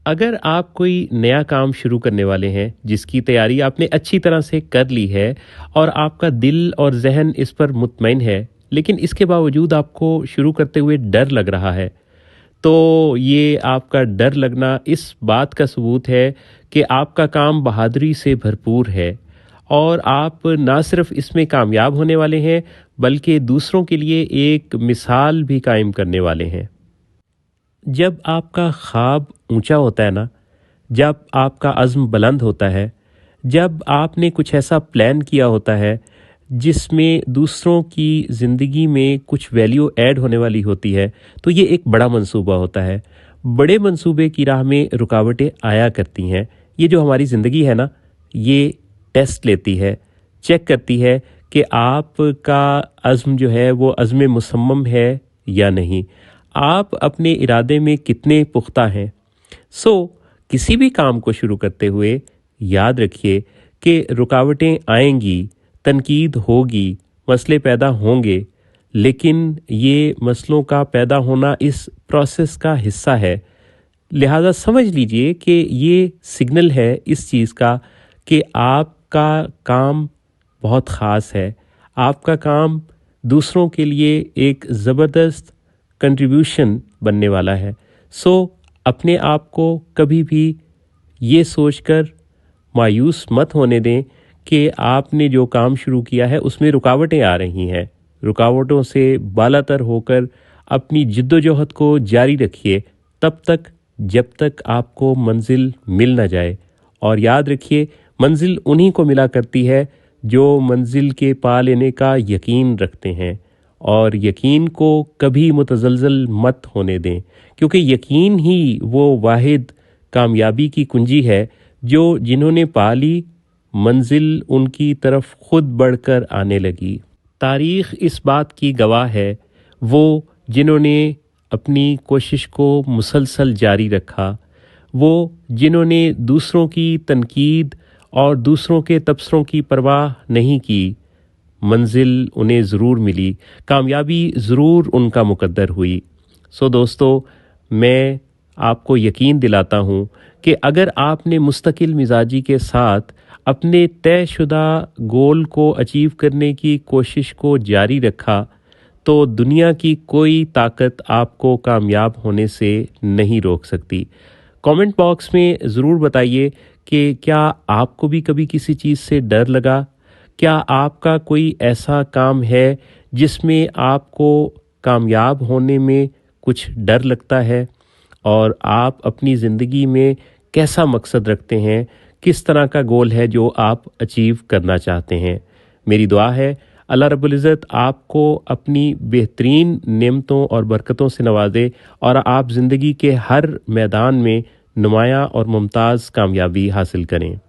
अगर आप कोई नया काम शुरू करने वाले हैं जिसकी तैयारी आपने अच्छी तरह से कर ली है और आपका दिल और जहन इस पर मुतमईन है, लेकिन इसके बावजूद आपको शुरू करते हुए डर लग रहा है, तो ये आपका डर लगना इस बात का सबूत है कि आपका काम बहादुरी से भरपूर है और आप ना सिर्फ इसमें कामयाब होने वाले हैं बल्कि दूसरों के लिए एक मिसाल भी कायम करने वाले हैं। जब आपका ख्वाब ऊंचा होता है ना, जब आपका अज़्म बुलंद होता है, जब आपने कुछ ऐसा प्लान किया होता है जिसमें दूसरों की ज़िंदगी में कुछ वैल्यू ऐड होने वाली होती है, तो ये एक बड़ा मंसूबा होता है। बड़े मंसूबे की राह में रुकावटें आया करती हैं। ये जो हमारी ज़िंदगी है ना, ये टेस्ट लेती है, चेक करती है कि आपका अज़्म जो है वो अज़्म मुसम्मम है या नहीं, आप अपने इरादे में कितने पुख्ता हैं। सो किसी भी काम को शुरू करते हुए याद रखिए कि रुकावटें आएंगी, तनकीद होगी, मसले पैदा होंगे, लेकिन ये मसलों का पैदा होना इस प्रोसेस का हिस्सा है। लिहाजा समझ लीजिए कि ये सिग्नल है इस चीज़ का कि आपका काम बहुत ख़ास है। आपका काम दूसरों के लिए एक ज़बरदस्त कंट्रीब्यूशन बनने वाला है। सो अपने आप को कभी भी ये सोचकर मायूस मत होने दें कि आपने जो काम शुरू किया है उसमें रुकावटें आ रही हैं। रुकावटों से बालातर होकर अपनी जिद्दोजहद को जारी रखिए तब तक जब तक आपको मंजिल मिल ना जाए। और याद रखिए, मंजिल उन्हीं को मिला करती है जो मंजिल के पा लेने का यकीन रखते हैं। और यकीन को कभी मुतज़लज़ल मत होने दें, क्योंकि यकीन ही वो वाहिद कामयाबी की कुंजी है जो जिन्होंने पा ली, मंजिल उनकी तरफ खुद बढ़कर आने लगी। तारीख़ इस बात की गवाह है, वो जिन्होंने अपनी कोशिश को मुसलसल जारी रखा, वो जिन्होंने दूसरों की तनकीद और दूसरों के तबसरों की परवाह नहीं की, मंजिल उन्हें ज़रूर मिली, कामयाबी ज़रूर उनका मुकद्दर हुई। सो दोस्तों, मैं आपको यकीन दिलाता हूँ कि अगर आपने मुस्तकिल मिजाजी के साथ अपने तयशुदा गोल को अचीव करने की कोशिश को जारी रखा, तो दुनिया की कोई ताकत आपको कामयाब होने से नहीं रोक सकती। कमेंट बॉक्स में ज़रूर बताइए कि क्या आपको भी कभी किसी चीज़ से डर लगा? क्या आपका कोई ऐसा काम है जिसमें आपको कामयाब होने में कुछ डर लगता है? और आप अपनी ज़िंदगी में कैसा मकसद रखते हैं? किस तरह का गोल है जो आप अचीव करना चाहते हैं? मेरी दुआ है अल्लाह रब्बुल इज़्ज़त आपको अपनी बेहतरीन नेमतों और बरकतों से नवाजे और आप ज़िंदगी के हर मैदान में नुमायाँ और मुमताज़ कामयाबी हासिल करें।